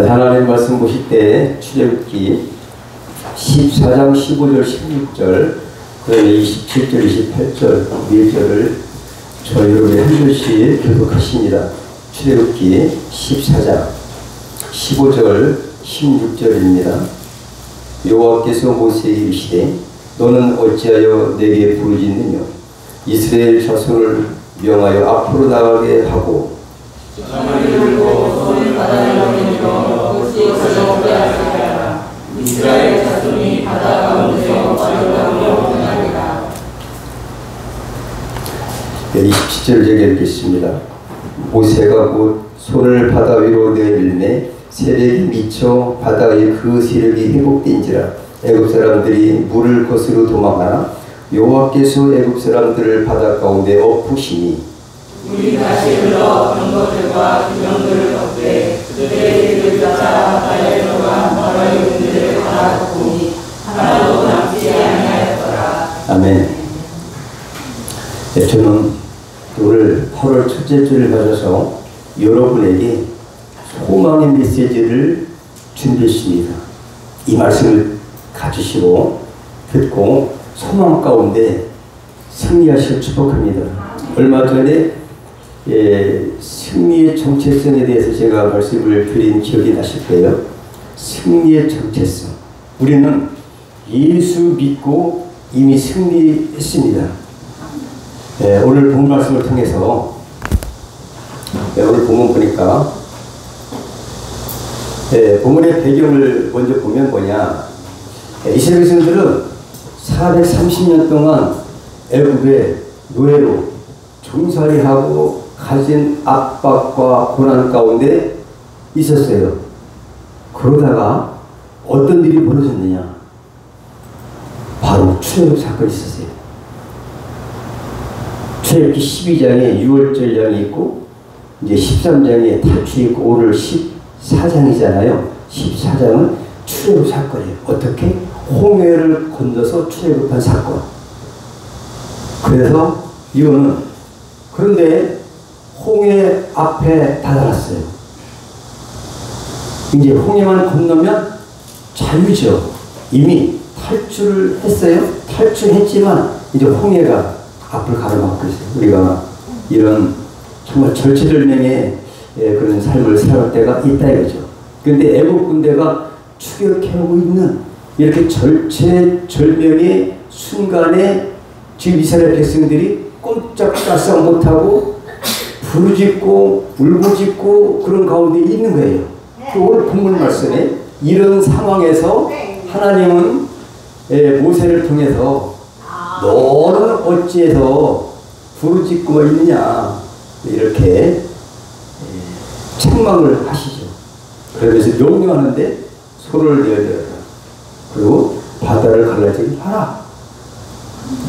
하나님 말씀 보실 때 출애굽기 14장 15절 16절 그다음에 27절 28절 1절을 저 여러분이 한 절씩 교독하십니다. 출애굽기 14장 15절 16절입니다. 여호와께서 모세에게 이르시되 너는 어찌하여 내게 부르짖느냐 이스라엘 자손을 명하여 앞으로 나가게 하고 이스라엘 자손이 바다 가운데서 빠져나오려 원하리라. 27절을 제가 읽겠습니다. 모세가 곧 손을 바다 위로 내밀매 세력이 미쳐 바다의 그 세력이 회복된지라. 애굽 사람들이 물을 거스르 도망하나 여호와께서 애굽 사람들을 바다 가운데 엎으시니 물이 다시 흘러 병거들과 기병들을 덮되 그들의 길을 쫓아 바다에 들어간 바다의 문들을 다 덮으니 하나도 남지 아니하였더라. 아멘. 네, 저는 오늘 8월 첫째 주를 가져서 여러분에게 소망의 메시지를 준비했습니다. 이 말씀을 가지시고 듣고 소망 가운데 승리하시길 축복합니다. 얼마 전에 승리의 정체성에 대해서 제가 말씀을 드린 기억이 나실 거예요. 승리의 정체성. 우리는 예수 믿고 이미 승리했습니다. 오늘 본 말씀을 통해서 오늘 본문 보니까 본문의 배경을 먼저 보면 뭐냐, 이스라엘 백성들은 430년 동안 애굽의 노예로 종살이하고 가진 압박과 고난 가운데 있었어요. 그러다가 어떤 일이 벌어졌느냐, 바로 출애굽 사건이 있었어요. 출애굽기 12장에 6월절량이 있고 이제 13장에 탈출이 있고 오늘 14장이잖아요. 14장은 출애굽 사건이에요. 어떻게? 홍해를 건너서 출애굽한 사건. 그래서 이거는, 그런데 홍해 앞에 다다랐어요. 이제 홍해만 건너면 자유죠. 이미 탈출을 했어요. 탈출했지만 이제 홍해가 앞을 가로막고 있어요. 우리가 이런 정말 절체절명의 그런 삶을 살아갈 때가 있다 이거죠. 그런데 애국 군대가 추격해오고 있는 이렇게 절체절명의 순간에 지금 이스라엘 백성들이 꼼짝달싹 못하고 부르짖고 울부짖고 그런 가운데 있는 거예요. 오늘 본문 말씀에 이런 상황에서 하나님은 모세를 통해서 너는 어찌해서 부르짖고 있느냐 이렇게 책망을 하시죠. 그러면서 명령하는데 손을 내어주라. 그리고 바다를 갈라지게 하라.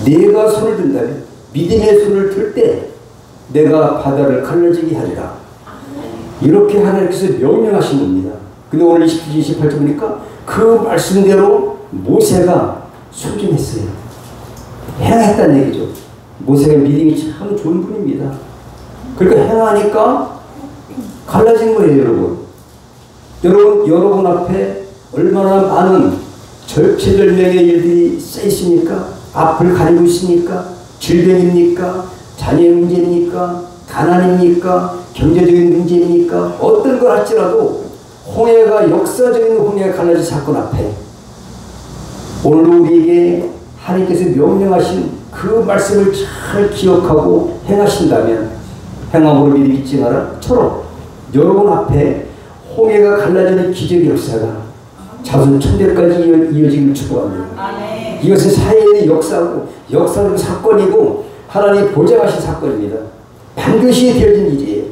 내가 손을 든다면, 믿음의 손을 들 때 내가 바다를 갈라지게 하리라. 이렇게 하나님께서 명령하신 겁니다. 근데 오늘 27, 28절 보니까 그 말씀대로 모세가 순종했어요. 행했다는 얘기죠. 모세가 믿음이 참 좋은 분입니다. 그러니까 행하니까 갈라진 거예요, 여러분. 여러분 앞에 얼마나 많은 절체절명의 일들이 쌓여있습니까? 앞을 가리고 있습니까? 질병입니까? 자녀의 문제입니까? 가난입니까? 경제적인 문제입니까? 어떤 걸 할지라도 홍해가, 역사적인 홍해가 갈라진 사건 앞에 오늘 우리에게 하나님께서 명령하신 그 말씀을 잘 기억하고 행하신다면, 행함으로 믿지 마라처럼 여러분 앞에 홍해가 갈라지는 기적의 역사가 자손 천대까지 이어지기를 축복합니다. 이것은 사회의 역사고 역사적 사건이고 하나님이 보장하신 사건입니다. 반드시 되어진 일이에요.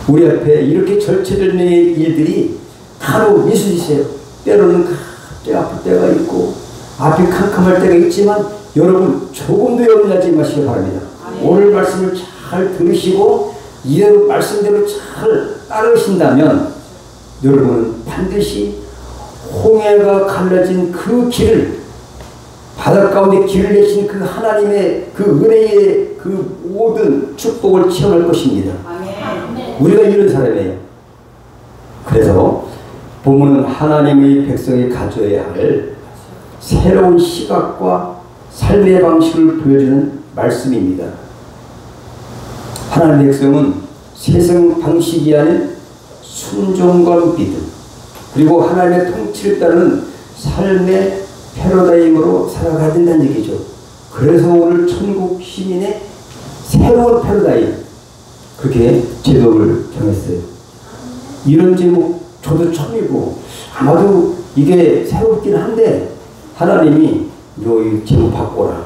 우리 앞에 이렇게 절체절명의 일들이 간혹 있으세요. 때로는 갑자기 아플 때가 있고 앞이 캄캄할 때가 있지만 여러분 조금도 염려하지 마시기 바랍니다. 오늘 말씀을 잘 들으시고 이대로 말씀대로 잘 따르신다면 여러분은 반드시 홍해가 갈라진 그 길을, 바다 가운데 길을 내신 그 하나님의 그 은혜의 그 모든 축복을 체험할 것입니다. 우리가 이런 사람이에요. 본문은 하나님의 백성이 가져야 할 새로운 시각과 삶의 방식을 보여주는 말씀입니다. 하나님의 백성은 세상 방식이 아닌 순종과 믿음, 그리고 하나님의 통치를 따르는 삶의 패러다임으로 살아가야 된다는 얘기죠. 그래서 오늘 천국 시민의 새로운 패러다임, 그게 제목을 정했어요. 이런 제목 저도 처음이고 아마도 이게 새롭긴 한데 하나님이 너 이 제목 바꿔라.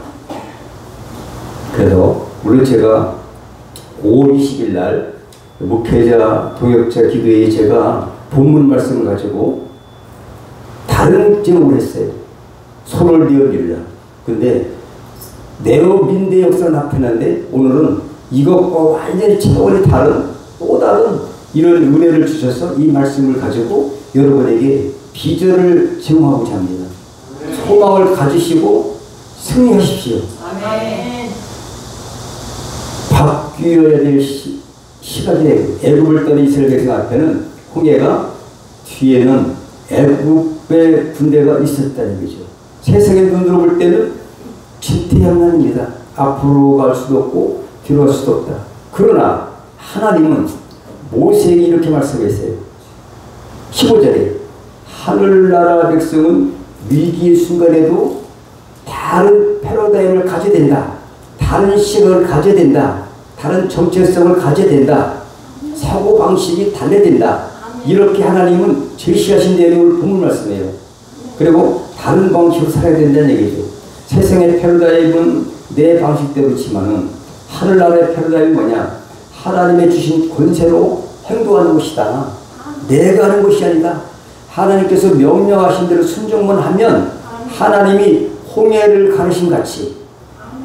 그래서 물론 제가 5월 20일 날 목회자 동역자 기도회에 제가 본문 말씀을 가지고 다른 제목을 했어요. 손을 내어밀라. 근데 네오민대 역사가 나타났는데 오늘은 이것과 완전히 차원이 다른 또 다른 이런 은혜를 주셔서 이 말씀을 가지고 여러분에게 비전을 제공하고자 합니다. 소망을 가지시고 승리하십시오. 아멘. 바뀌어야 될 시각이 애굽을 떠난 이스라엘 백성 앞에는 홍해가, 뒤에는 애굽의 군대가 있었다는 거죠. 세상의 눈으로 볼 때는 지태양난입니다. 앞으로 갈 수도 없고 뒤로 갈 수도 없다. 그러나 하나님은 모세에게 이렇게 말씀했어요. 15절에 하늘나라 백성은 위기의 순간에도 다른 패러다임을 가져야 된다. 다른 시각을 가져야 된다. 다른 정체성을 가져야 된다. 사고방식이 달라야 된다. 이렇게 하나님은 제시하신 내용을 본문 말씀해요. 그리고 다른 방식으로 살아야 된다는 얘기죠. 세상의 패러다임은 내 방식대로지만은 하늘나라의 패러다임이 뭐냐? 하나님의 주신 권세로 행동하는 것이다. 내가 하는 것이 아니다. 하나님께서 명령하신 대로 순종만 하면 하나님이 홍해를 가르신 같이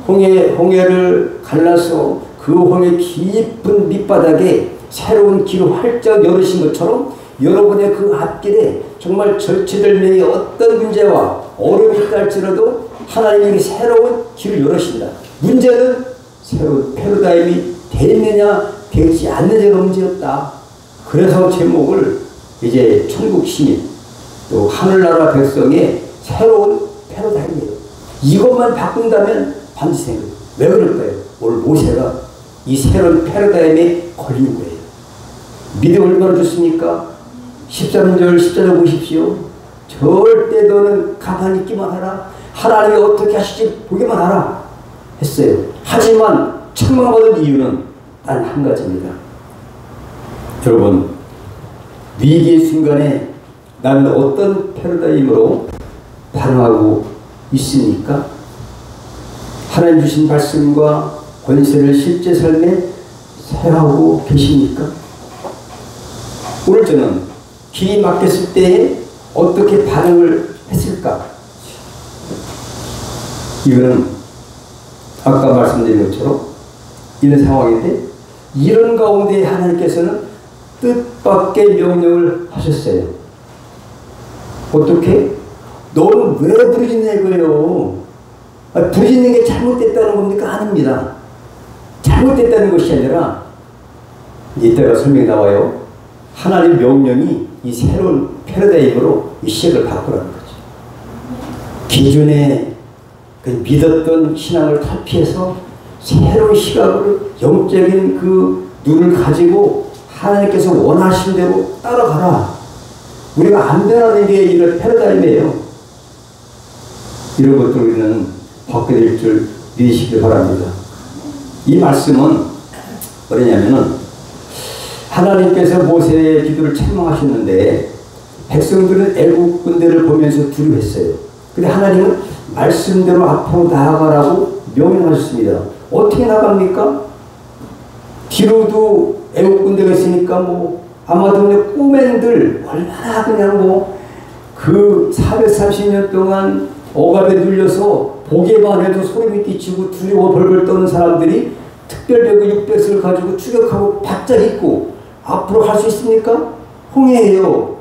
홍해를 갈라서 그 홍해 깊은 밑바닥에 새로운 길을 활짝 열으신 것처럼 여러분의 그 앞길에 정말 절체될 면의 어떤 문제와 어려움이 있을지라도 하나님이 새로운 길을 열으신다. 문제는 새로운 패러다임이 되느냐 되지 않느냐가 문제였다. 그래서 제목을 이제 천국 시민 또 하늘나라 백성의 새로운 패러다임이에요. 이것만 바꾼다면 반드시 생겨요. 왜 그럴까요? 오늘 모세가 이 새로운 패러다임에 걸린 거예요. 믿음 얼마나 좋습니까? 13절 14절 보십시오. 절대 너는 가만히 있기만 하라. 하나님이 어떻게 하실지 보기만 하라 했어요. 하지만 책망받은 이유는 단 한 가지입니다. 여러분, 위기의 순간에 나는 어떤 패러다임으로 반응하고 있습니까? 하나님 주신 말씀과 권세를 실제 삶에 사용하고 계십니까? 오늘 저는 길이 막혔을 때에 어떻게 반응을 했을까? 이거는 아까 말씀드린 것처럼 이런 상황인데 이런 가운데 하나님께서는 뜻밖의 명령을 하셨어요. 어떻게? 너는 왜 부르짖냐 이거예요. 부르짖는 게 잘못됐다는 겁니까? 아닙니다. 잘못됐다는 것이 아니라 이따가 설명이 나와요. 하나님 명령이 이 새로운 패러다임으로 이 시각을 바꾸라는 거죠. 기존에 믿었던 신앙을 탈피해서 새로운 시각으로 영적인 그 눈을 가지고 하나님께서 원하신 대로 따라가라. 우리가 안 변하는 게 이런 패러다임이에요. 이런 것들 우리는 받게 될 줄 믿으시기 바랍니다. 이 말씀은 뭐냐면은 하나님께서 모세의 기도를 책망하셨는데 백성들은 애국 군대를 보면서 두려워했어요. 근데 하나님은 말씀대로 앞으로 나아가라고 명령하셨습니다. 어떻게 나갑니까? 뒤로도 애국 군대가 있으니까 뭐 아마도 그냥 꼬맨들 얼마나 그냥 그 430년 동안 억압에 눌려서 보기만 해도 소름이 끼치고 두려워 벌벌 떠는 사람들이 특별벽의 600을 가지고 추격하고 바짝 있고 앞으로 갈 수 있습니까? 홍해예요.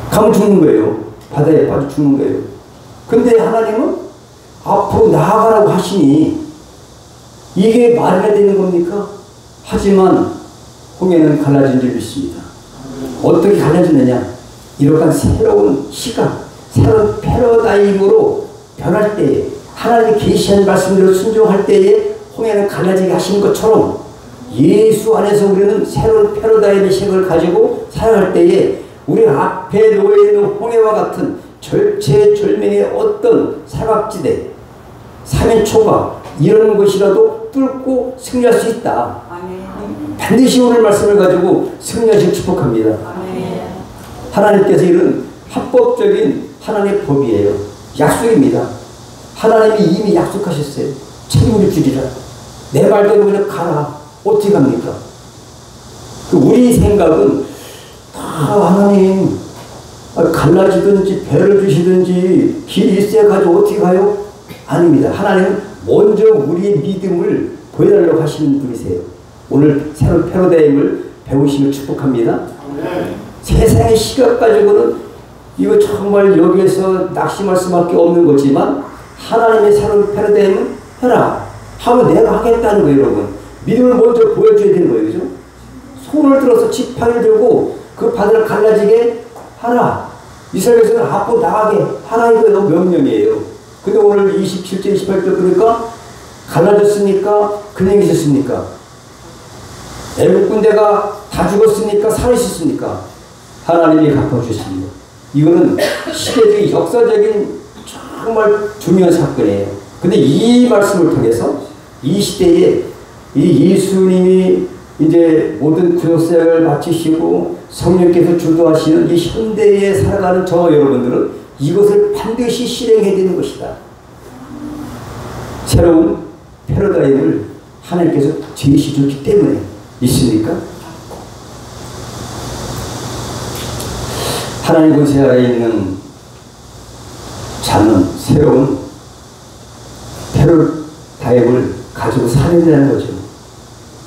가면 죽는 거예요. 바다에 빠져 죽는 거예요. 근데 하나님은 앞으로 나아가라고 하시니 이게 말이 되는 겁니까? 하지만 홍해는 갈라진 줄 믿습니다. 어떻게 갈라지느냐? 이러한 새로운 시각, 새로운 패러다임으로 변할 때에, 하나님의 계시한 말씀대로 순종할 때에 홍해는 갈라지게 하신 것처럼 예수 안에서 우리는 새로운 패러다임의 시각을 가지고 살아갈 때에 우리 앞에 놓여있는 홍해와 같은 절체절명의 어떤 사각지대, 삼인초가 이런 것이라도 뚫고 승리할 수 있다. 아멘. 반드시 오늘 말씀을 가지고 승리하시길 축복합니다. 아멘. 하나님께서 이런 합법적인 하나님의 법이에요. 약속입니다. 하나님이 이미 약속하셨어요. 책임을 주리라. 내 말대로 그냥 가라. 어떻게 갑니까? 우리 생각은 다 하나님 갈라지든지 배를 주시든지 길이 있어야 가지고 어떻게 가요? 아닙니다. 하나님은 먼저 우리의 믿음을 보여달라고 하시는 분이세요. 오늘 새로운 패러다임을 배우시면 축복합니다. 세상의 시각 가지고는 이거 정말 여기에서 낙심할 수밖에 없는 거지만 하나님의 새로운 패러다임은 해라 하면 내가 하겠다는 거예요. 여러분 믿음을 먼저 보여줘야 되는 거예요. 그죠? 손을 들어서 지팡이를 들고 그 바다를 갈라지게 하라. 이스라엘에서는 앞으로 나가게 하라 이거예요. 명령이에요. 근데 오늘 27절 28절 그러니까 갈라졌으니까 그냥 있었습니까? 애국 군대가 다 죽었으니까 살아있었습니까? 하나님이 갚아주십니다. 이거는 시대적인 역사적인 정말 중요한 사건이에요. 근데 이 말씀을 통해서 이 시대에 이 예수님이 이제 모든 구속사역을 마치시고 성령께서 주도하시는 이 현대에 살아가는 저와 여러분들은 이것을 반드시 실행해야 되는 것이다. 새로운 패러다임을 하나님께서 제시해줬기 때문에 있습니까? 하나님 권세 아래에 있는 자는 새로운 패러다임을 가지고 살아야하는 거죠.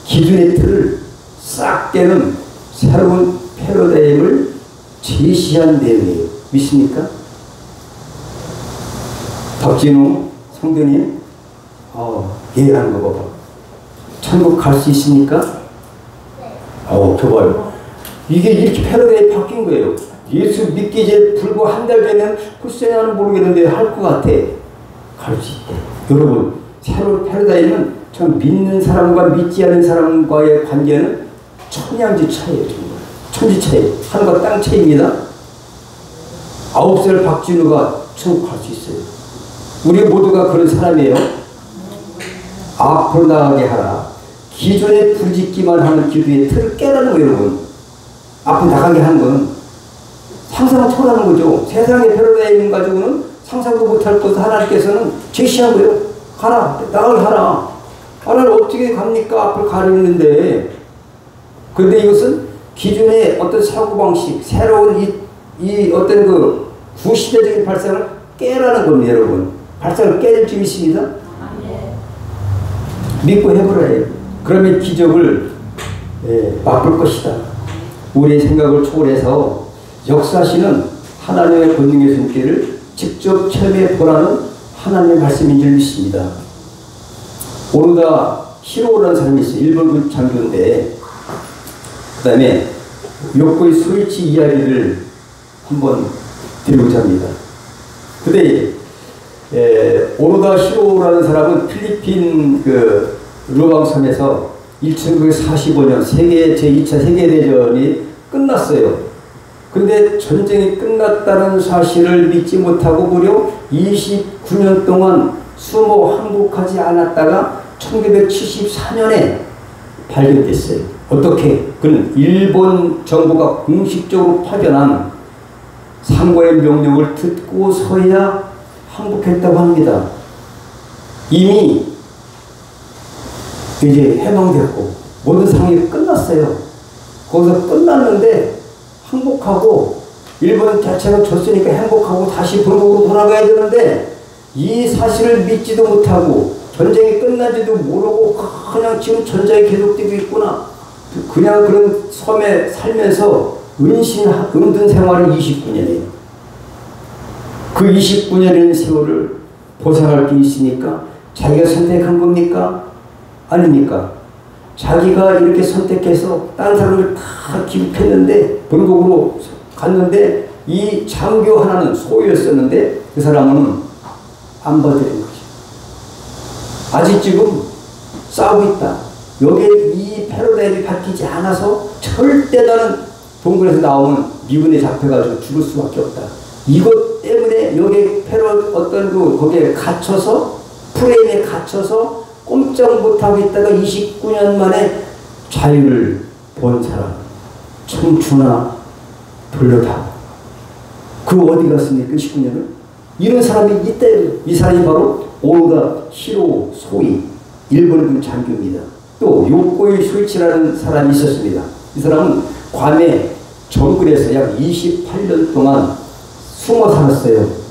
기존의 틀을 싹 깨는 새로운 패러다임을 제시한 내용이에요. 믿습니까? 덕진우 성도님 예하는 거 봐봐. 천국 갈 수 있습니까? 봐봐요. 이게 이렇게 패러다임이 바뀐 거예요. 예수 믿기 이제 불과 한 달 전에는 글쎄 나는 모르겠는데 할 것 같아. 갈 수 있대. 여러분 새로운 패러다임은 참 믿는 사람과 믿지 않는 사람과의 관계는 천양지 차이에요. 정말. 천지 차이. 하늘과 땅 차이입니다. 9살 박진우가 천국 갈 수 있어요. 우리 모두가 그런 사람이에요. 앞으로 나가게 하라. 기존에 부르짖기만 하는 기도의 틀을 깨라는 거예요. 여러분. 앞으로 나가게 하는 건 상상을 초월하는 거죠. 세상의 패러다임 가지고는 상상도 못할 것을 하나님께서는 제시한 거예요. 가라. 나가게 하라. 하나님 어떻게 갑니까? 앞으로 가려는데. 그런데 이것은 기존의 어떤 사고방식, 새로운 이 어떤 그 구시대적인 발상을 깨라는 겁니다. 여러분. 발상을 깨질 줄 있습니다. 믿고 해보라 해요. 그러면 기적을 맛볼 것이다. 우리의 생각을 초월해서 역사하시는 하나님의 권능의 손길을 직접 체험해 보라는 하나님의 말씀인 줄 믿습니다. 오르다 히로라는 사람이 있어요. 일본 장교인데 그 다음에 요코이 소이치 이야기를 한번 드리고자 합니다. 근데 오노다 히로라는 사람은 필리핀 그 루방섬에서 1945년 제2차 세계대전이 끝났어요. 근데 전쟁이 끝났다는 사실을 믿지 못하고 무려 29년 동안 숨어 항복하지 않았다가 1974년에 발견됐어요. 어떻게? 그는 일본 정부가 공식적으로 파견한 상고의 명령을 듣고서야 항복했다고 합니다. 이미 이제 해방되었고 모든 상황이 끝났어요. 거기서 끝났는데 항복하고 일본 자체가 졌으니까 행복하고 다시 본국으로 돌아가야 되는데 이 사실을 믿지도 못하고 전쟁이 끝난지도 모르고 그냥 지금 전쟁이 계속되고 있구나. 그냥 그런 섬에 살면서 은둔 생활이 29년이에요. 그 29년이라는 세월을 보상할 게 있으니까 자기가 선택한 겁니까? 아닙니까? 자기가 이렇게 선택해서 다른 사람을 다 기국했는데 본국으로 갔는데 이 장교 하나는 소유였었는데 그 사람은 안 받아들인 거죠. 아직 지금 싸우고 있다. 여기에 이 패러다임이 바뀌지 않아서 절대 나는 동굴에서 나오면 미군에 잡혀가지고 죽을 수밖에 없다. 이것 때문에 여기에 거기에 갇혀서 프레임에 갇혀서 꼼짝 못하고 있다가 29년 만에 자유를 본 사람 청춘아 돌려다. 그 어디 갔습니까? 19년을? 이런 사람이 있대요. 이 사람이 바로 오노다 히로 소이 일본군 장교입니다. 또 요코이 쇼이치라는 사람이 있었습니다. 이 사람은 괌의 정글에서 약 28년 동안 숨어 살았어요.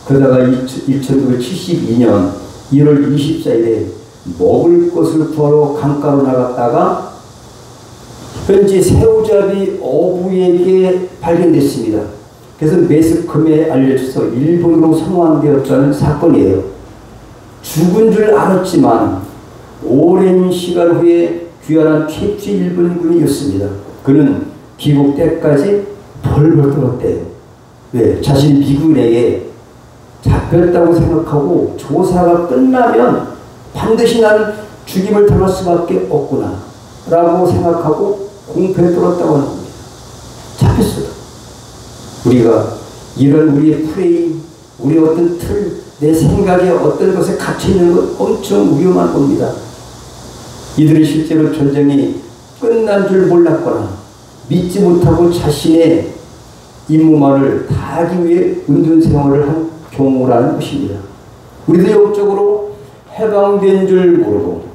그러다가 1972년 1월 24일에 먹을 것을 구하러 강가로 나갔다가 현지 새우잡이 어부에게 발견됐습니다. 그래서 매스컴에 알려져서 일본으로 송환되었다는 사건이에요. 죽은 줄 알았지만 오랜 시간 후에 귀환한 최초 일본군이었습니다. 그는 귀국 때까지 벌벌 떨었대요. 왜? 자신 미군에게 잡혔다고 생각하고 조사가 끝나면 반드시 나는 죽임을 당할 수밖에 없구나 라고 생각하고 공포에 떨었다고 하는 겁니다. 잡혔어도 우리가 이런 우리의 프레임, 우리의 어떤 틀, 내 생각에 어떤 것에 갇혀있는 건 엄청 위험한 겁니다. 이들이 실제로 전쟁이 끝난 줄 몰랐거나 믿지 못하고 자신의 임무만을 다하기 위해 은둔 생활을 한 경우라는 것입니다. 우리도 영적으로 해방된 줄 모르고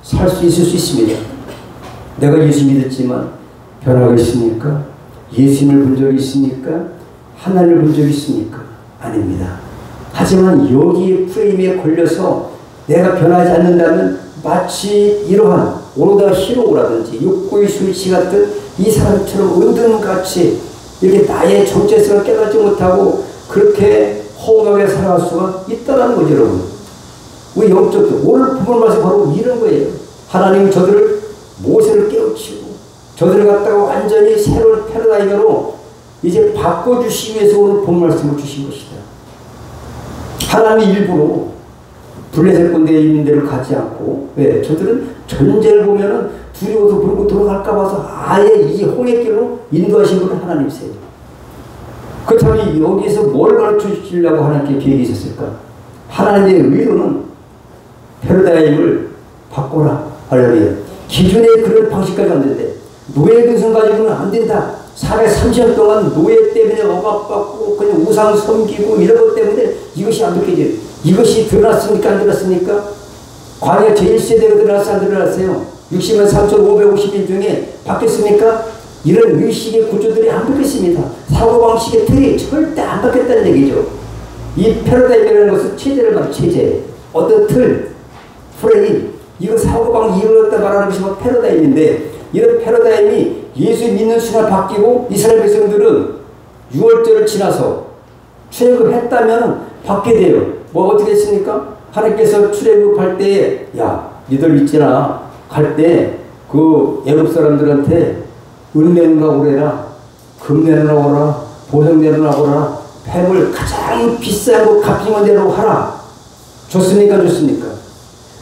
살 수 있을 수 있습니다. 내가 예수 믿었지만 변화가 있습니까? 예수님을 본 적이 있습니까? 하나님을 본 적이 있습니까? 아닙니다. 하지만 여기에 프레임에 걸려서 내가 변하지 않는다면 마치 이러한 오노다 히로라든지 요코이 쇼이치 같은 이 사람처럼 은둔같이 이렇게 나의 정체성을 깨닫지 못하고 그렇게 허무하게 살아갈 수가 있다는 거죠, 여러분. 우리 영적도 오늘 부모님 말씀 바로 이런 거예요. 하나님은 저들을 모세를 깨우치고 저들을 갖다가 완전히 새로운 패러다임으로 이제 바꿔주시기 위해서 오늘 본 말씀을 주신 것이다. 하나님이 일부러 블레셋 군대에 있는 데를 가지 않고 왜? 저들은 전쟁을 보면은 두려워서 물고 돌아갈까 봐서 아예 이 홍해길로 인도하신 분은 하나님이세요. 그렇다면 여기서 뭘 가르쳐 주시려고 하나님께 계획이 있었을까? 하나님의 의도는 패러다임을 바꿔라. 할렐루야. 기존의 그런 방식까지 안 된대. 노예 근성 가지고는 안 된다. 430년 동안 노예 때문에 억압받고 그냥 우상 섬기고 이런 것 때문에 이것이 안 바뀌어져요. 이것이 드러났습니까? 안 드러났습니까? 광야 제1세대가 드러났어요? 안 드러났어요? 60만 3,550일 중에 바뀌었습니까? 이런 의식의 구조들이 안 바뀌었습니다. 사고방식의 틀이 절대 안 바뀌었다는 얘기죠. 이 패러다임이라는 것은 체제를 말해요. 체제. 어떤 틀, 프레임, 이거 사고방식 이걸 갖다 말하는 것이 패러다임인데 이런 패러다임이 예수 믿는 순간 바뀌고 이스라엘 백성들은 6월절을 지나서 출애굽했다면 받게 돼요. 뭐 어떻게 했습니까? 하나님께서 출애굽할 때 야 니들 있잖아 갈 때 그 애굽 사람들한테 은 내놓으라고 그래라, 금 내놓으라고 하라, 보석 내놓으라고 하라, 폐물 가장 비싸고 값비싼 대로 하라. 좋습니까? 좋습니까?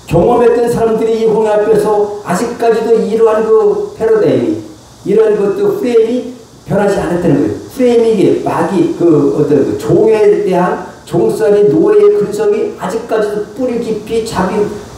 경험했던 사람들이 이 홍해 앞에서 아직까지도 이러한 그 패러다임이 이러한 것도 프레임이 변하지 않았다는 거예요. 프레임이 이게 막이 그 어떤 그 종에 대한 종살이 노예의 근성이 아직까지도 뿌리 깊이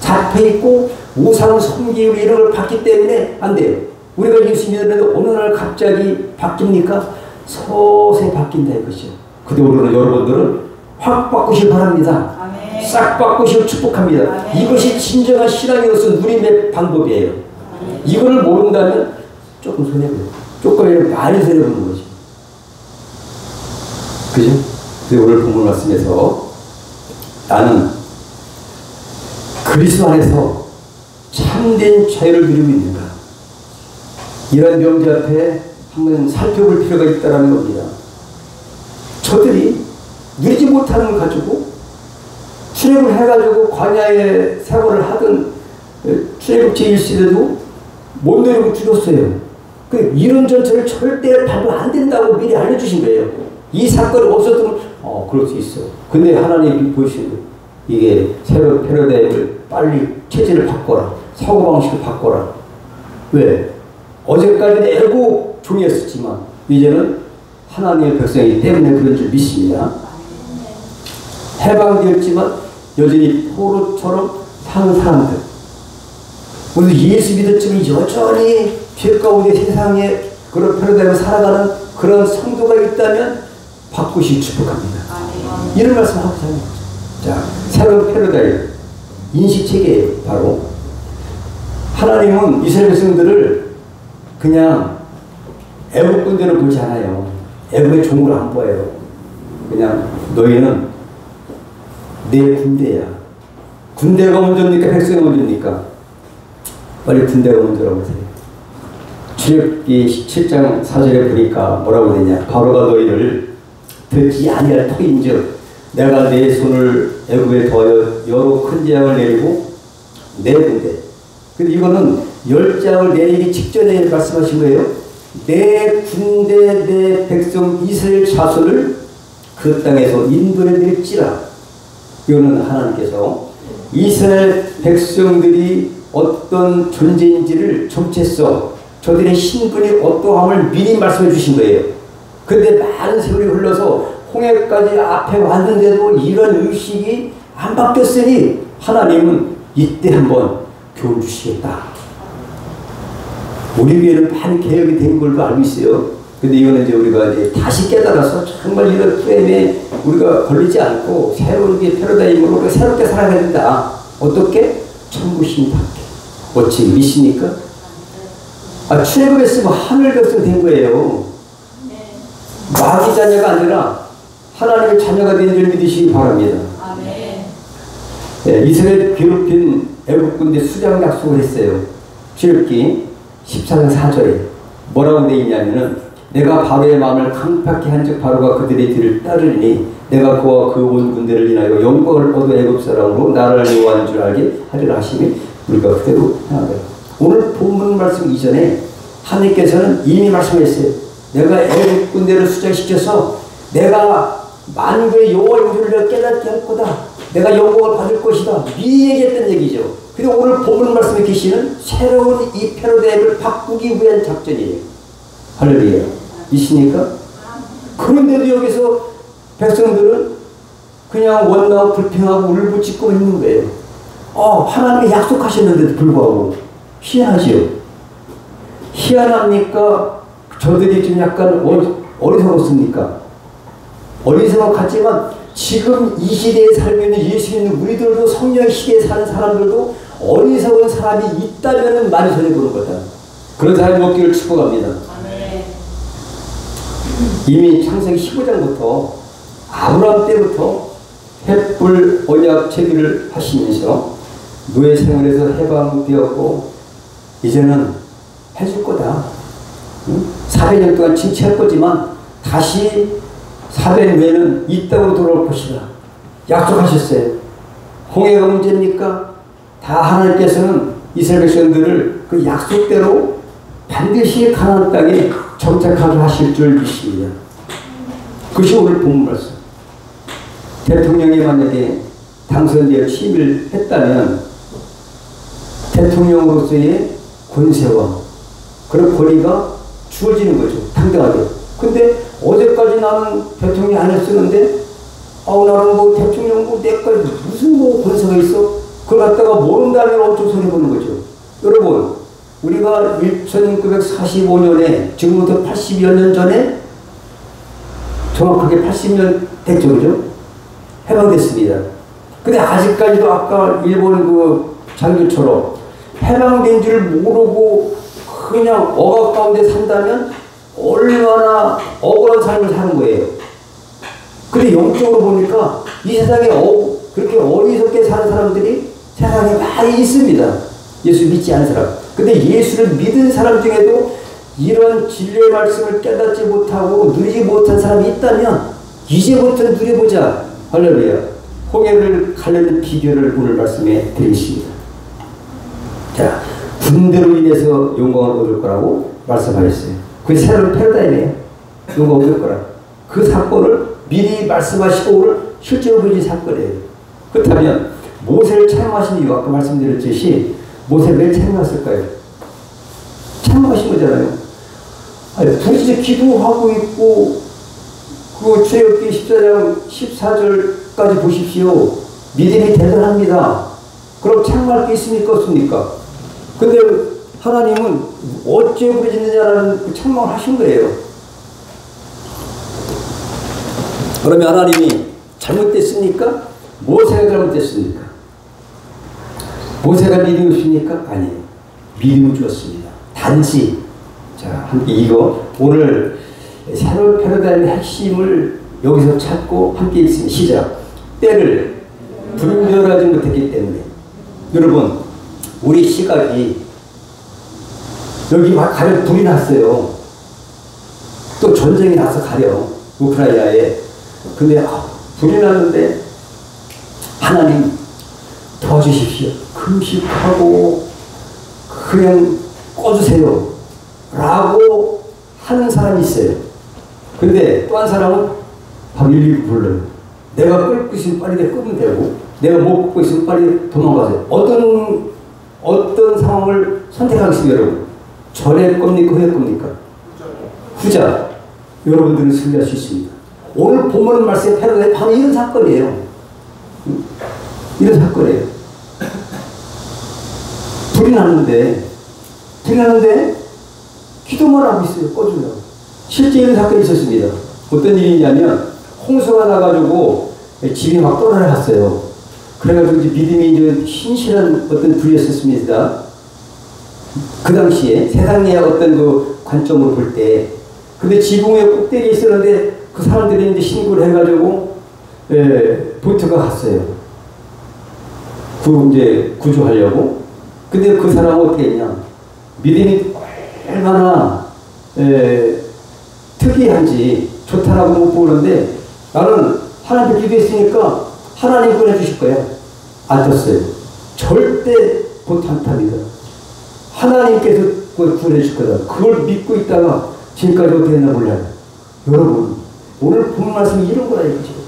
잡혀있고 우상을 섬기고 이런 걸 봤기 때문에 안 돼요. 우리가 예수 믿었는데 어느 날 갑자기 바뀝니까? 서서히 바뀐다 이것이죠. 근데 오늘은 여러분들은 확 바꾸시기 바랍니다. 아멘. 싹 바꾸시고 축복합니다. 아멘. 이것이 진정한 신앙으로서 누림의 방법이에요. 아멘. 이거를 모른다면 조금 손해보여요. 조금 많이 손해보는 거지. 그죠? 그래서 오늘 본문 말씀에서 나는 그리스도 안에서 참된 자유를 누리고 있는가? 이런 명제 앞에 한번 살펴볼 필요가 있다는 겁니다. 저들이 누리지 못하는 걸 가지고 출애굽을 해가지고 광야의 생활을 하던 출애굽 제1시대도 못 내리고 죽였어요. 이런 전체를 절대 밟으면 안 된다고 미리 알려주신 거예요. 이 사건이 없었으면 그럴 수 있어. 근데 하나님이 보시는 거예요. 이게 새로운 패러다임을 빨리 체질을 바꿔라. 사고방식을 바꿔라. 왜? 어제까지는 애고 종이었지만 이제는 하나님의 백성이기 때문에 그런 줄 믿습니다. 해방되었지만 여전히 포로처럼 사는 사람들. 우리 예수 믿었지만 여전히 죄 가운데 세상에 그런 패러다임을 살아가는 그런 성도가 있다면 바꾸시 축복합니다. 이런 말씀 하고 사는 거죠. 자, 새로운 패러다임, 인식체계예요. 바로 하나님은 이스라엘 백성들을 그냥 애국 군대로 보지 않아요. 애국의 종으로 안 보여요. 그냥 너희는 내 군대야. 군대가 먼저입니까? 백성이 먼저입니까? 빨리 군대가 먼저라고 하세요. 출애굽기 17장 4절에 보니까 뭐라고 되냐. 바로가 너희를 듣지 아니할 터인즉 내가 내 손을 애굽에 더하여 여러 큰 재앙을 내리고 내 군대. 근데 이거는 10장을 내리기 직전에 말씀하신 거예요. 내 군대 내 백성 이스라엘 자손을 그 땅에서 인도해 낼지라. 이거는 하나님께서 이스라엘 백성들이 어떤 존재인지를 정체성, 저들의 신분이 어떠함을 미리 말씀해 주신 거예요. 근데 많은 세월이 흘러서 홍해까지 앞에 왔는데도 이런 의식이 안 바뀌었으니 하나님은 이때 한번 교훈 주시겠다. 우리 교회는 많은 개혁이 된 걸로 알고 있어요. 근데 이거는 이제 우리가 이제 다시 깨달아서 정말 이런 프레임에 우리가 걸리지 않고 새로운 패러다임으로 우리가 새롭게 살아가야 된다. 어떻게? 천국신답게. 어찌 믿습니까? 출애굽했으면 하늘 백성 된 거예요. 마귀 자녀가 아니라 하나님의 자녀가 된 줄 믿으시기 바랍니다. 네, 이스라엘 괴롭힌 애국 군대 수장 약속을 했어요. 출애굽기 14장 4절에 뭐라고 되어 있냐면은 내가 바로의 마음을 강팍히 한즉 바로가 그들의 뒤를 따르니 내가 그와 그 온 군대를 인하여 영광을 얻어 애굽 사람으로 나라를 여호와인 줄 알게 하리라 하시니 우리가 그대로 행하더라. 오늘 본문 말씀 이전에 하나님께서는 이미 말씀했어요. 내가 애굽 군대를 수장시켜서 내가 만국의 여호와인 줄을 깨닫게 할 거다. 내가 영광을 받을 것이다. 미리 얘기했던 얘기죠. 그리고 오늘 본문 말씀에 계시는 새로운 이 패러다임을 바꾸기 위한 작전이에요. 할렐루야. 있으니까? 그런데도 여기서 백성들은 그냥 원나고 불평하고 울부짖고 있는 거예요. 하나님이 약속하셨는데도 불구하고 희한하지요. 희한합니까? 저들이 좀 약간 어리석었습니까? 어리석었지만 지금 이 시대에 살고 있는 예수 믿는 우리들도 성령 시대에 사는 사람들도 어리석은 사람이 있다면 많이 손해보는 거다. 그런 사람이 없기를 축복합니다. 이미 창세기 15장부터 아브라함 때부터 횃불 언약 체결을 하시면서 노예 생활에서 해방되었고 이제는 해줄 거다. 400년 동안 징치할 거지만 다시 400년 후에는 이 땅으로 돌아올 것이다. 약속하셨어요. 홍해가 문제입니까? 다 하나님께서는 이스라엘 백성들을 그 약속대로 반드시 가나안 땅에 정착하게 하실 줄 믿습니다. 그것이 오늘 본문 말씀. 대통령이 만약에 당선되어 취임을 했다면 대통령으로서의 권세와 그런 권위가 주어지는 거죠. 당당하게. 근데 어제까지 나는 대통령이 아니었었는데 나는 뭐 대통령 내까지 무슨 권세가 있어? 그걸 갖다가 모른다면 엄청 손해보는 거죠. 여러분 우리가 1945년에 지금부터 80여 년 전에 정확하게 80년 됐죠. 그죠? 해방됐습니다. 근데 아직까지도 아까 일본 그 장교처럼 해방된 줄 모르고 그냥 억압 가운데 산다면 얼마나 억울한 삶을 사는 거예요. 근데 영적으로 보니까 이 세상에 그렇게 어리석게 사는 사람들이 세상에 많이 있습니다. 예수 믿지 않은 사람. 근데 예수를 믿은 사람 중에도 이런 진리의 말씀을 깨닫지 못하고 누리지 못한 사람이 있다면 이제부터 누려보자. 할렐루야. 홍해를 가르는 비결을 오늘 말씀에 드리겠습니다. 자, 분대로 인해서 영광을 얻을 거라고 말씀하셨어요. 그게 새로운 패러다임이에요. 영광을 얻을 거라. 그 사건을 미리 말씀하시고 오늘 실제로 보여진 사건이에요. 그렇다면 모세를 찬양하신 이유, 아까 말씀드렸듯이 모세를 왜 찬양했을까요? 찬양하신 거잖아요. 아니, 부르짖어 기도하고 있고 그 출애굽기 14장 14절까지 보십시오. 믿음이 대단합니다. 그럼 찬양할 게 있습니까? 없습니까? 근데 하나님은 어째 부르짖느냐라는 그 책망을 하신 거예요. 그러면 하나님이 잘못됐습니까? 모세가 잘못됐습니까? 모세가 믿음이 없습니까? 아니에요. 믿음을 주었습니다. 단지 자, 함께 이거 오늘 새로운 패러다임의 핵심을 여기서 찾고 함께 읽습니다. 시작. 때를 분별하지 못했기 때문에. 여러분, 우리 시각이 여기 막 가려 불이 났어요. 또 전쟁이 나서 가려 우크라이나에. 근데 불이 났는데 하나님 도와주십시오. 금식하고 그냥 꺼주세요 라고 하는 사람이 있어요. 근데 또 한 사람은 바로 119 불러요. 내가 끓고 있으면 빨리 끄면 되고 내가 못 끓고 있으면 빨리 도망가세요. 어떤 상황을 선택하겠습니까, 여러분? 전에 겁니까? 후에 겁니까? 후자. 여러분들은 승리할 수 있습니다. 오늘 본문 말씀의 패러다임 바로 이런 사건이에요. 이런 사건이에요. 불이 났는데 기도만 하고 있어요. 꺼주려고. 실제 이런 사건이 있었습니다. 어떤 일이냐면 홍수가 나가지고 집이 막 떠나갔어요. 그래가지고 이제 믿음이 이제 신실한 어떤 분이었습니다. 그 당시에 세상의 어떤 그 관점으로 볼 때. 근데 지붕에 꼭대기에 있었는데 그 사람들이 이제 신고를 해가지고 보트가 갔어요. 이제 구조하려고. 근데 그 사람은 어떻게 했냐? 믿음이 얼마나 특이한지 좋다라고 못 보는데 나는 하나님께 기도했으니까 하나님 보내주실 거야. 안 떴어요. 절대 보트 안 탑니다. 하나님께서 그걸 구해주실 거다. 그걸 믿고 있다가 지금까지 어떻게 했나 몰라요. 여러분, 오늘 본 말씀이 이런 거다 이거죠.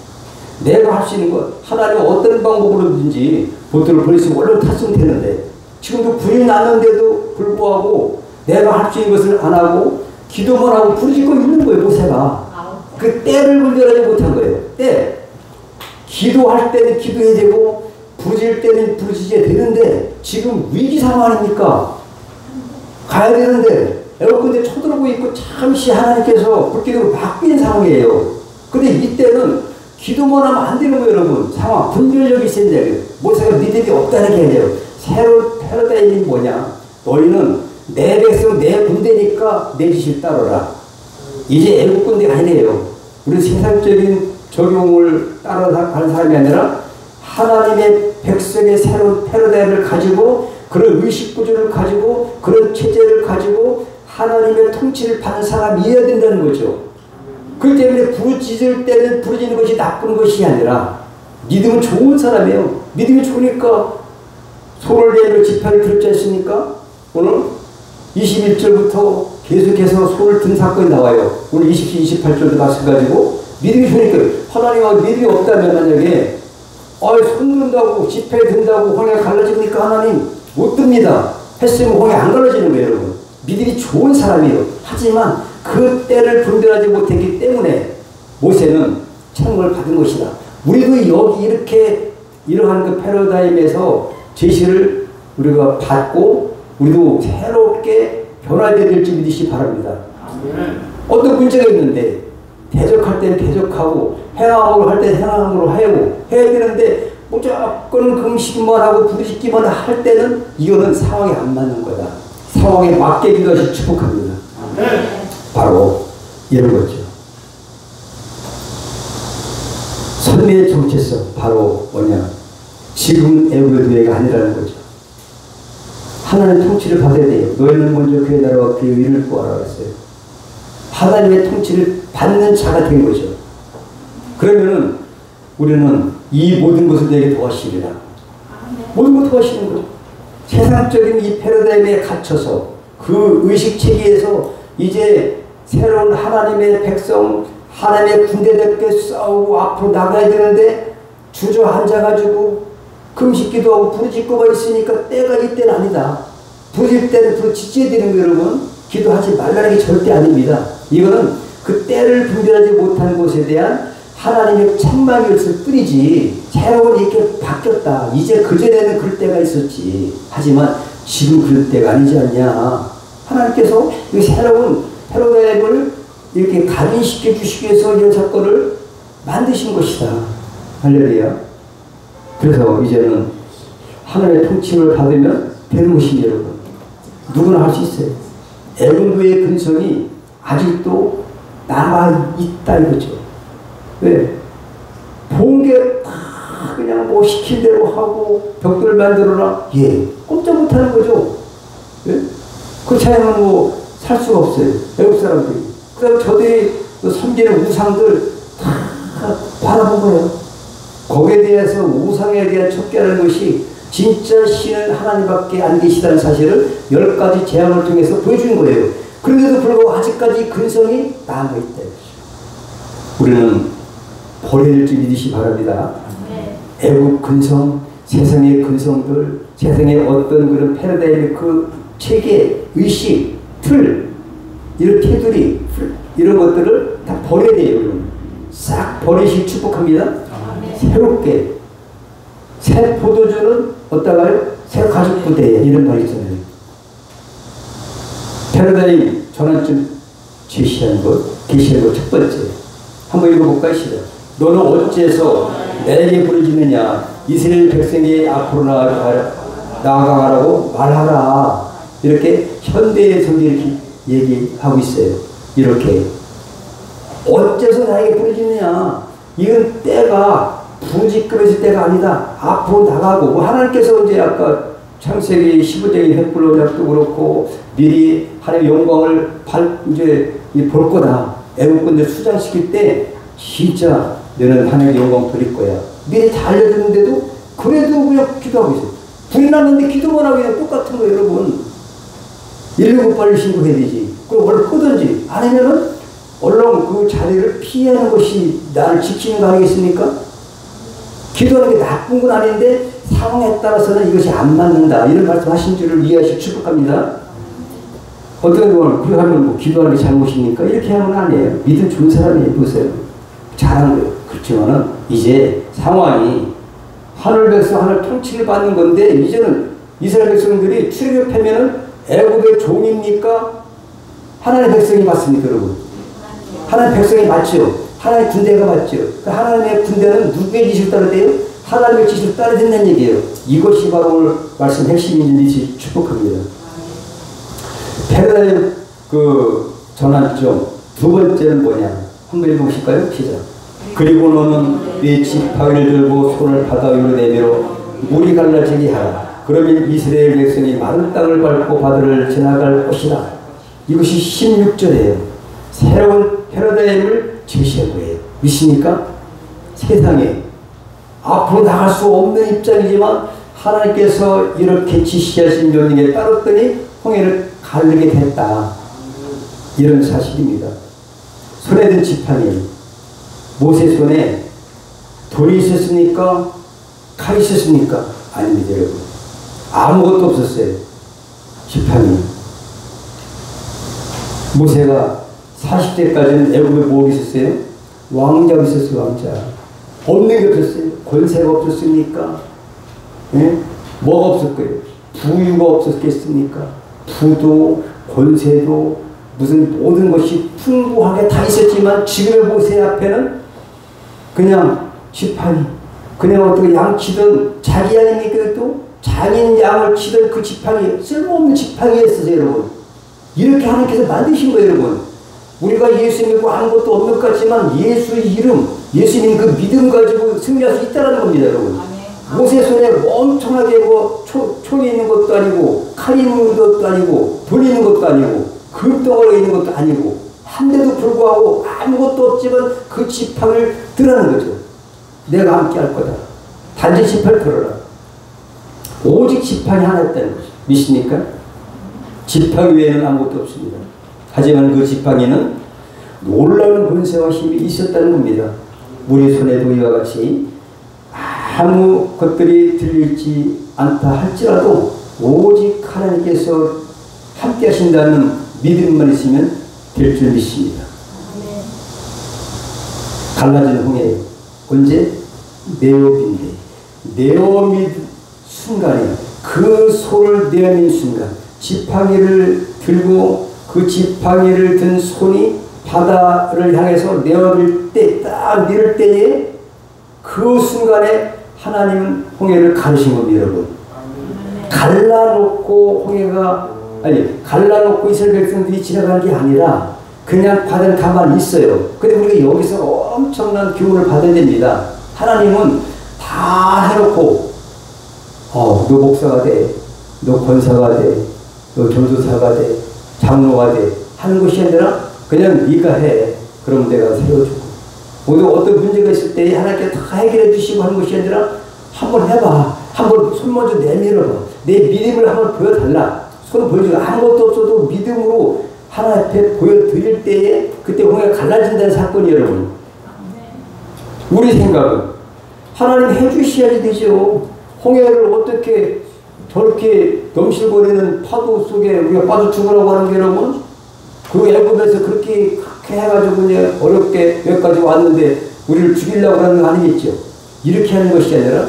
내가 할 수 있는 것, 하나님 어떤 방법으로든지 보트를 보내시면 얼른 탔으면 되는데 지금도 불이 났는데도 불구하고 내가 할 수 있는 것을 안 하고 기도만 하고 부르짖고 있는 거예요. 모세가. 그 때를 분별하지 못한 거예요. 때. 기도할 때는 기도해야 되고 부르짖을 때는 부르짖어야 되는데 지금 위기 상황 아닙니까? 가야 되는데 에어컨에 쳐들어오고 있고 잠시 하나님께서 불기둥을 막고 있는 상황이에요. 근데 이때는 기도만 하면 안 되는 거예요, 여러분. 상황, 분별력이 있어야 돼요. 모세가 믿음이 없다는 게 아니에요. 새로운 패러다임이 뭐냐? 너희는 내 백성, 내 군대니까 내 지시를 따르라. 이제 애국 군대가 아니에요. 우리 세상적인 적용을 따라가는 사람이 아니라 하나님의 백성의 새로운 패러다임을 가지고 그런 의식구조를 가지고 그런 체제를 가지고 하나님의 통치를 받는 사람이어야 된다는 거죠. 그렇기 때문에 부르짖을 때는 부르짖는 것이 나쁜 것이 아니라 믿음은 좋은 사람이에요. 믿음이 좋으니까 손을 내밀어 지팡이를 들었지 않습니까? 오늘 21절부터 계속해서 손을 든 사건이 나와요. 오늘 27, 28절도 마찬가지고 믿음이 좋으니까 하나님하고 믿음이 없다면 만약에 손 든다고 지팡이 든다고 홍해가 갈라집니까? 하나님 못 듭니다. 했으면 홍해 안 갈라지는 거예요, 여러분. 믿음이 좋은 사람이에요. 하지만 그 때를 분별하지 못했기 때문에 모세는 책망을 받은 것이다. 우리도 여기 이렇게 이러한 그 패러다임에서 제시를 우리가 받고 우리도 새롭게 변화되어야 될지 믿으시기 바랍니다. 어떤 문제가 있는데 대적할 때는 대적하고 행함으로 할 때는 행함으로 해야 되는데 무조건 금식만 하고 부르짖기만 할 때는 이거는 상황에 안 맞는 거다. 상황에 맞게 기도하시 축복합니다. 바로 이런 거죠. 선미의 정체성 바로 뭐냐? 지금 애굽의 노예가 아니라는 거죠. 하나님의 통치를 받아야 돼요. 너희는 먼저 그의 나라와 그의 의를 구하라 했어요. 하나님의 통치를 받는 자가 된 거죠. 그러면은 우리는 이 모든 것을 내게 도와주시리라. 모든 것 도와주시는 거죠. 세상적인 이 패러다임에 갇혀서 그 의식체계에서 이제 새로운 하나님의 백성, 하나님의 군대답게 싸우고 앞으로 나가야 되는데 주저앉아가지고 금식기도하고 부르짖고가 있으니까 때가 이때는 아니다. 부르짖을 때는 부르짖어야 되는 거 여러분. 기도하지 말라는 게 절대 아닙니다. 이거는 그 때를 분별하지 못한 것에 대한 하나님의 책망이었을 뿐이지 새로운 이렇게 바뀌었다. 이제 그전에는 그럴 때가 있었지. 하지만 지금 그럴 때가 아니지 않냐. 하나님께서 이 새로운 패러다임을 이렇게 각인시켜 주시기 위해서 이런 사건을 만드신 것이다. 할렐루야. 그래서 이제는 하나님의 통치를 받으면 되는 것입니다. 여러분. 누구나 할 수 있어요. 애굽의 근성이 아직도 남아있다 이거죠. 왜? 본 게 다 그냥 뭐 시킨 대로 하고 벽돌 만들어라. 예. 꼼짝 못하는 거죠. 예? 그렇지 않으면 뭐 살 수가 없어요. 애국 사람들이. 그 다음에 저들이 섬기는 우상들 다 바라본 거예요. 거기에 대해서 우상에 대한 척결하는 것이 진짜 신은 하나님밖에 안 계시다는 사실을 10가지 재앙을 통해서 보여준 거예요. 그런데도 불구하고 아직까지 근성이 남아있다. 우리는 버려야 될 줄 믿으시 바랍니다. 애국 근성, 세상의 근성들, 세상의 어떤 그런 패러다임의 그 체계, 의식, 틀, 이런 테두리, 이런 것들을 다 버려야 돼요. 싹 버리시 축복합니다. 새롭게. 새 포도주는 어떠가요? 새 가죽 부대에 이런 말이 있잖아요. 패러다임 전환점 제시한 것, 계시한 것 첫 번째. 한번 읽어볼까요? 시작. 너는 어째서 내게 부르짖느냐? 이스라엘 백성이 앞으로 나아가라고 말하라. 이렇게 현대에서 이렇게 얘기하고 있어요. 이렇게. 어째서 나에게 부르짖느냐? 이건 때가 부르짖음의 때가 아니다. 앞으로 나가고. 뭐 하나님께서 이제 아까 창세기 15장의 횃불로 작도 그렇고 미리 하나님의 영광을 이제 볼 거다. 애국군들 수장시킬 때 진짜 너는 하나님의 영광 돌릴 거야. 미리 다 알려줬는데도 그래도 그냥 기도하고 있어요. 불이 났는데 기도만 하고 그냥 똑같은 거예요, 여러분. 119 빨리 신고해야 되지. 그럼 원래 끄든지 아니면은 얼른 그 자리를 피하는 것이 나를 지키는 거 아니겠습니까? 기도하는 게 나쁜 건 아닌데 상황에 따라서는 이것이 안 맞는다. 이런 말씀 하신 줄을 이해하시고 축복합니다. 어떤 경우는 그렇게 하면 뭐 기도하는 게 잘못입니까? 이렇게 하면 아니에요. 믿음 좋은 사람이 보세요. 잘한 거예요. 그렇지만은 이제 상황이 하늘 백성 하늘 통치를 받는 건데 이제는 이스라엘 백성들이 출애굽하면은 애굽의 종입니까? 하나님의 백성이 맞습니까, 여러분? 하나님의 백성이 맞죠. 하나님의 군대가 맞죠. 하나님의 군대는 누구의 지시를 따라야 돼요? 하나님의 지시를 따라야 된다는 얘기예요. 이것이 바로 오늘 말씀 핵심인지 축복합니다. 패러다임 그 전환점 두 번째는 뭐냐? 한번 읽어보실까요? 시작. 그리고 너는 네 지팡이를 들고 손을 바다 위로 내밀어 물이 갈라지게 하라. 그러면 이스라엘 백성이 마른 땅을 밟고 바다를 지나갈 것이다. 이것이 16절이에요. 새로운 패러다임을 제시한 거예요. 믿습니까? 세상에 앞으로 나갈 수 없는 입장이지만 하나님께서 이렇게 지시하신 명령에 따랐더니 홍해를 가르게 됐다. 이런 사실입니다. 손에 든 지팡이. 모세 손에 돌이 있었습니까? 칼이 있었습니까? 아닙니다, 여러분. 아무것도 없었어요. 지팡이. 모세가 40대까지는 애굽에 뭐가 있었어요? 왕자가 있었어요, 왕자. 없는 게 없었어요. 권세가 없었습니까? 예? 뭐가 없었고요? 부유가 없었겠습니까? 부도, 권세도, 무슨 모든 것이 풍부하게 다 있었지만 지금의 모세 앞에는 그냥 지팡이, 그냥 어떻게 양 치던 자기 아닙니까? 또 장인 양을 치던 그 지팡이, 쓸모없는 지팡이였어요, 여러분. 이렇게 하나님께서 만드신 거예요, 여러분. 우리가 예수 믿고 아무것도 없는 것 같지만 예수의 이름, 예수님 그 믿음 가지고 승리할 수 있다는 겁니다, 여러분. 모세 손에 엄청나게 뭐 총이 있는 것도 아니고 칼이 있는 것도 아니고 돌이 있는 것도 아니고 금덩어리가 있는 것도 아니고 한데도 불구하고 아무것도 없지만 그 지팡이를 들라는 거죠. 내가 함께 할 거다. 단지 지팡이를 들어라. 오직 지팡이 하나였다는 거죠. 믿습니까? 지팡이 외에는 아무것도 없습니다. 하지만 그 지팡이는 놀라운 권세와 힘이 있었다는 겁니다. 우리 손에도 이와 같이 아무 것들이 들리지 않다 할지라도 오직 하나님께서 함께 하신다는 믿음만 있으면 될 줄 믿습니다. 갈라진 홍해 언제? 네오빈데 네오민 순간에 그 손을 내어민 순간 지팡이를 들고 그 지팡이를 든 손이 바다를 향해서 내어밀 때 딱 밀을 때에 그 순간에 하나님은 홍해를 가르신 겁니다. 여러분. 갈라놓고 홍해가 갈라놓고 이스라엘 백성들이 지나가는 게 아니라 그냥 바다는 가만히 있어요. 근데 우리가 여기서 엄청난 교훈을 받아야 됩니다. 하나님은 다 해놓고 너 목사가 돼, 너 권사가 돼, 너 전도사가 돼, 장로가 돼 하는 것이 아니라 그냥 네가 해. 그럼 내가 세워주고 오늘 어떤 문제가 있을 때 하나님께 다 해결해 주시고 하는 것이 아니라 한번 해봐. 한번 손 먼저 내밀어봐. 내 믿음을 한번 보여달라. 손을 보여주고 아무것도 없어도 믿음으로 하나님 앞에 보여드릴 때에 그때 홍해가 갈라진다는 사건이 여러분. 우리 생각은 하나님 해주셔야지 되죠. 홍해를 어떻게 저렇게 넘실거리는 파도 속에 우리가 빠져 죽으라고 하는 게 여러분, 그 애굽에서 그렇게 해가지고 이제 어렵게 여기까지 왔는데 우리를 죽이려고 하는 거 아니겠죠. 이렇게 하는 것이 아니라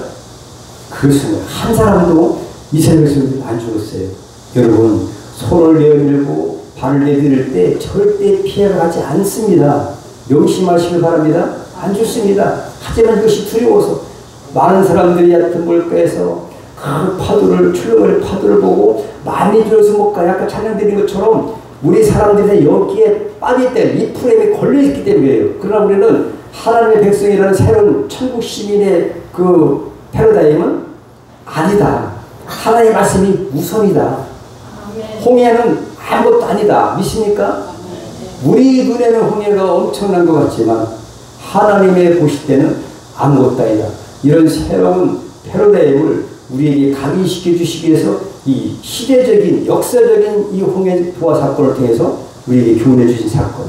그 순간 한 사람도 이스라엘 백성들이 안 죽었어요. 여러분, 손을 내밀고 발을 내디딜 때 절대 피해가지 않습니다. 명심하시길 바랍니다. 안 죽습니다. 하지만 이것이 두려워서 많은 사람들이 얕은 물가에서 그 파도를, 출렁거리는 파도를 보고 많이 들어서 못 가요. 아까 찬양드린 것처럼 우리 사람들이 여기에 빠질 때 이 프레임에 걸려있기 때문이에요. 그러나 우리는 하나님의 백성이라는 새로운 천국 시민의 그 패러다임은 아니다. 하나님의 말씀이 우선이다. 홍해는 아무것도 아니다. 믿습니까? 우리 눈에는 홍해가 엄청난 것 같지만 하나님의 보실 때는 아무것도 아니다. 이런 새로운 패러다임을 우리에게 각인시켜 주시기 위해서 이 시대적인 역사적인 이 홍해 부화 사건을 통해서 우리에게 교훈해 주신 사건,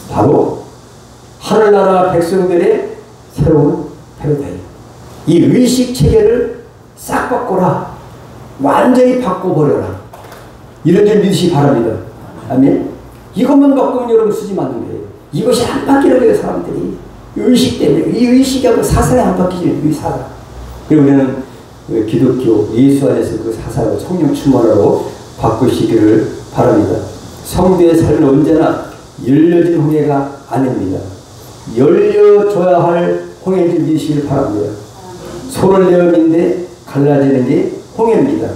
바로 하늘나라 백성들의 새로운 패러다임, 이 의식 체계를 싹 바꿔라, 완전히 바꿔버려라, 이런 줄 믿으시기 바랍니다. 아멘. 이것만 바꾸면 여러분 쓰지 않는 거예요. 이것이 안 바뀌는 거예요. 사람들이 의식 때문에. 이 의식하고 사상이 안 바뀌지. 이 사상. 그리고 우리는 기독교 예수 안에서 그 사상을 성령 충만으로 바꾸시기를 바랍니다. 성도의 삶은 언제나 열려진 홍해가 아닙니다. 열려줘야 할 홍해를 믿으시기를 바랍니다. 손을 내어민데 갈라지는 게 홍해입니다.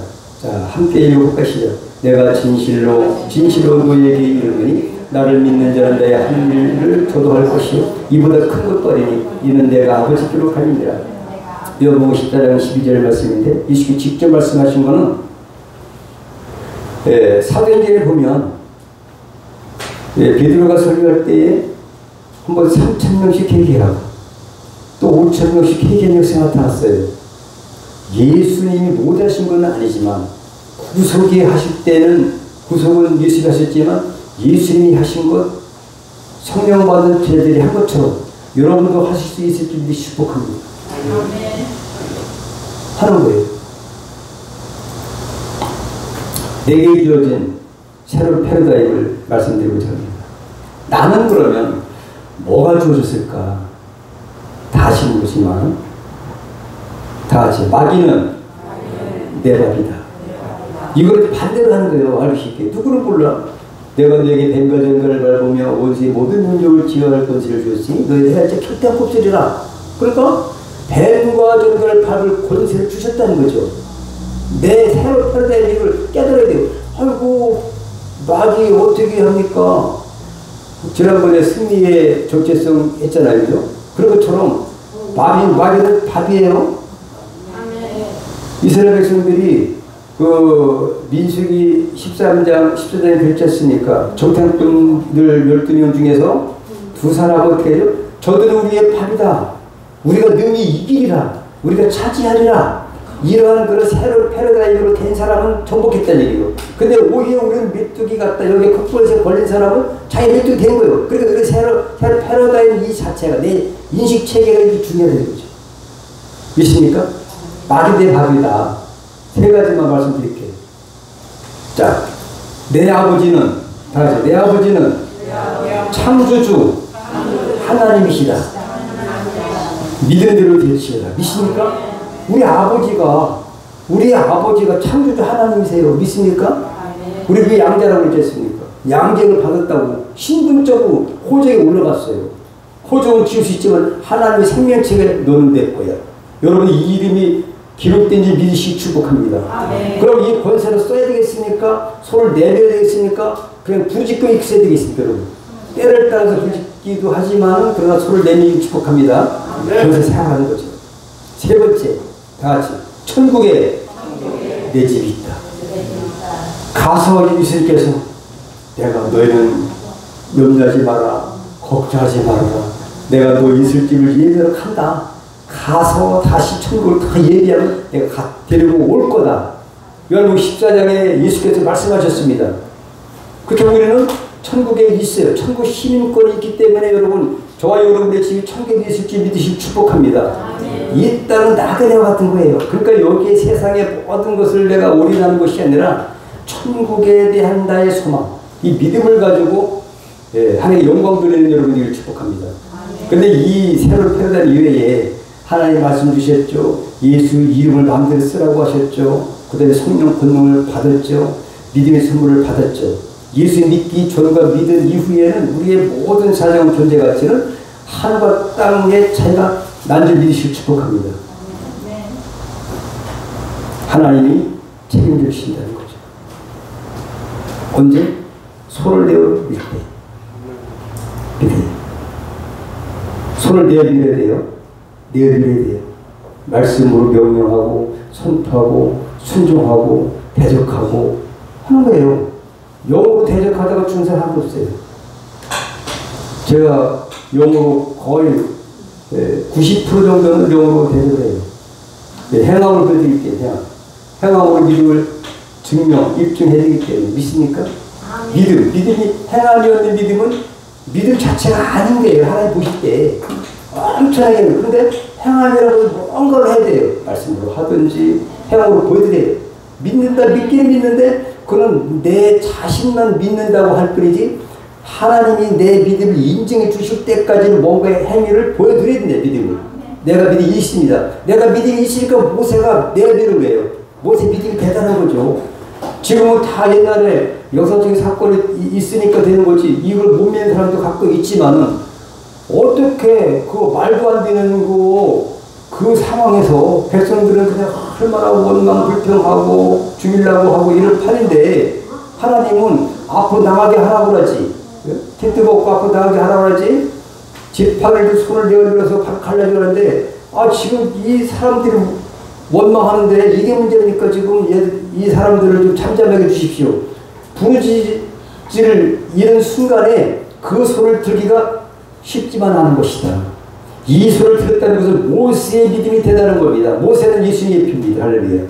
자, 함께 읽어보시죠. 내가 진실로 너희에게 이르노니 나를 믿는 자는 내 한 일을 저도할 것이요 이보다 큰 것도 아니니 이는 내가 아버지께로 가니니라. 요한복음 14장 12절 말씀인데 예수님이 직접 말씀하신 거는 사도행전에 보면 베드로가 설교할 때에 한번 3,000명씩 회개하고 또 5,000명씩 회개 역사가 나타났어요. 예수님이 못하신 건 아니지만 구속이 하실 때는 구속은 예수님이 하셨지만 예수님이 하신 것 성령 받은 제자들이 한 것처럼 여러분도 하실 수 있을 줄이 축복합니다. 하는 거예요. 내게 주어진 새로운 패러다임을 말씀드리고자 합니다. 나는 그러면 뭐가 주어졌을까? 다 하시는 거지만 다 같이 마귀는 내 밥이다. 이걸 반대로 하는 거예요. 알 수 있게. 누구는 몰라. 내가 너에게 뱀과 전갈을 밟으며 원수의 모든 능력을 지어할 권세를 주었으니 너희들 할때 절대 안 곱슬이라. 그러니까 뱀과 전갈을 밟을 권세를 주셨다는 거죠. 내 새로운 패러다임을 깨달아야 돼요. 아이고 마귀 어떻게 합니까? 지난번에 승리의 적재성 했잖아요. 그죠? 그런 것처럼 마귀는 밥이에요. 이스라엘 백성들이 그 민수기 14장에 결정했으니까 정탐꾼들 12명 중에서 두 사람은 어떻게 해요? 저들은 우리의 밥이다. 우리가 능히 이기리라. 우리가 차지하리라. 이러한 그런 새로운 패러다임으로 된 사람은 정복했다는 얘기예요. 근데 오히려 우리는 메뚜기 같다. 여기 극보에서 걸린 사람은 자기 메뚜기 된 거예요. 그러니까 그 새로 패러다임 이 자체가 내 인식 체계가 이렇게 중요하다는 거죠. 믿습니까? 말이 내 밥이다. 세 가지만 말씀드릴게요. 자, 내 아버지는, 다 같이, 내 아버지는 창조주 하나님이시다. 믿은 대로 될지어다. 믿습니까? 우리 아버지가 창조주 하나님이세요. 믿습니까? 우리 왜 양자라고 그랬습니까? 양쟁을 받았다고 신분적으로 호적에 올라갔어요. 호적은 지울 수 있지만 하나님의 생명책에 넣는데 뭐야? 여러분 이 이름이 기록된지 믿으시기 축복합니다. 그럼 이 권세를 써야 되겠습니까? 손을 내려야 되겠습니까? 그냥 부르짖고 있어야 되겠습니까? 여러분 때를 따라서 부르짖기도 하지만 그러나 손을 내밀기 축복합니다. 권세 사용하는 거죠. 세 번째, 다 같이 천국에 내 집이 있다. 가서 예수님께서 내가 너희는 염려하지 마라, 걱정하지 말아라, 내가 너 있을 집을 예배한다. 가서 다시 천국을 다 예비하면 내가 데리고 올 거다. 요한복음 14장에 예수께서 말씀하셨습니다. 그렇게 우리는 천국에 있어요. 천국 시민권이 있기 때문에 여러분 저와 여러분의 집이 천국에 있을지 믿으시기 축복합니다. 이 땅은 나그네와 같은 거예요. 그러니까 여기에 세상의 모든 것을 내가 올인하는 것이 아니라 천국에 대한 나의 소망, 이 믿음을 가지고 하나님의 영광 돌리는 여러분들을 축복합니다. 근데 이 새로운 패러다임 이외에 하나님 말씀 주셨죠. 예수 이름을 마음대로 쓰라고 하셨죠. 그 다음에 성령 권능을 받았죠. 믿음의 선물을 받았죠. 예수 믿기 전과 믿은 이후에는 우리의 모든 사정 존재 가치는 하늘과 땅의 차이가 난 줄 믿으시길 축복합니다. 하나님이 책임져 주신다는 거죠. 언제? 손을 내어 밀 때. 손을 내어 밀어야 돼요. 내어드려야 돼요. 말씀으로 명령하고 선포하고 순종하고 대적하고 하는 거예요. 영어로 대적하다가 죽은 사람 한 번 없어요. 제가 영어로 거의 90% 정도는 영어로 대적을 해요. 행함을 보여드릴게요. 행함으로 믿음을 증명, 입증해드리기 때문에 믿습니까? 믿음이 행함이 없는 믿음은 믿음 자체가 아닌 거예요. 하나님 보실 때 엄청나게. 그런데 행함이라고 뭔가를 해야 돼요. 말씀으로 하든지 행함으로 보여드려요. 믿는다, 믿기는 믿는데 그건 내 자신만 믿는다고 할 뿐이지 하나님이 내 믿음을 인정해 주실 때까지는 뭔가의 행위를 보여드려야 된다. 믿음을. 내가 믿음이 있습니다. 내가 믿음이 있으니까 모세가 내어드는 거예요. 모세 믿음이 대단한 거죠. 지금은 다 옛날에 역사적인 사건이 있으니까 되는 거지 이걸 못 믿는 사람도 가끔 있지만은 어떻게 그 말도 안 되는 그 상황에서 백성들은 그냥 얼마나 원망 불평하고 죽이려고 하고 이럴 판인데 하나님은 앞으로 나가게 하라고 그러지. 텐트 벗고 앞으로 나가게 하라고 그러지. 지팡이를 손을 내어들어서 갈라고 하는데 지금 이 사람들이 원망하는데 이게 문제니까 지금 이 사람들을 좀 잠잠하게 주십시오. 부르짖을 이런 순간에 그 손을 들기가 쉽지만 않은 것이다. 이 손을 들었다는 것은 모세의 믿음이 대단한 겁니다. 모세는 예수님의 표입니다. 할렐루야.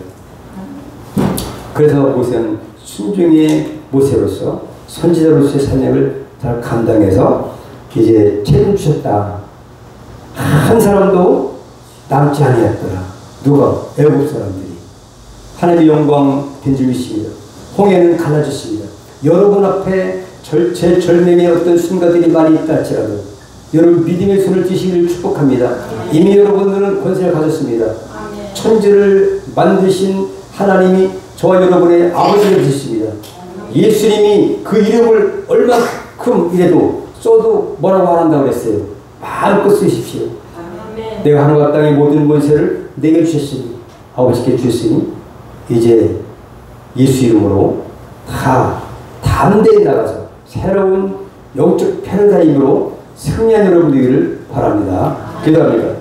그래서 모세는 순종의 모세로서 선지자로서의 사명을 잘 감당해서 이제 책임 주셨다. 한 사람도 남지 아니었더라. 누가? 애국 사람들이. 하나님의 영광 된 줄 믿습니다. 홍해는 갈라졌습니다. 여러분 앞에 절체절명의 어떤 순간들이 많이 있다 할지라도 여러분 믿음의 손을 드시기를 축복합니다. 이미 여러분들은 권세를 가졌습니다. 천지를 만드신 하나님이 저와 여러분의 아버지가 되셨습니다. 예수님이 그 이름을 얼마큼 이래도 써도 뭐라고 안 한다고 그랬어요. 마음껏 쓰십시오. 내가 하늘과 땅의 모든 권세를 내게 주셨으니 아버지께 주셨으니 이제 예수 이름으로 다 담대히 나가서 새로운 영적 패러다임으로 승리한 여러분 되기를 바랍니다. 기도합니다.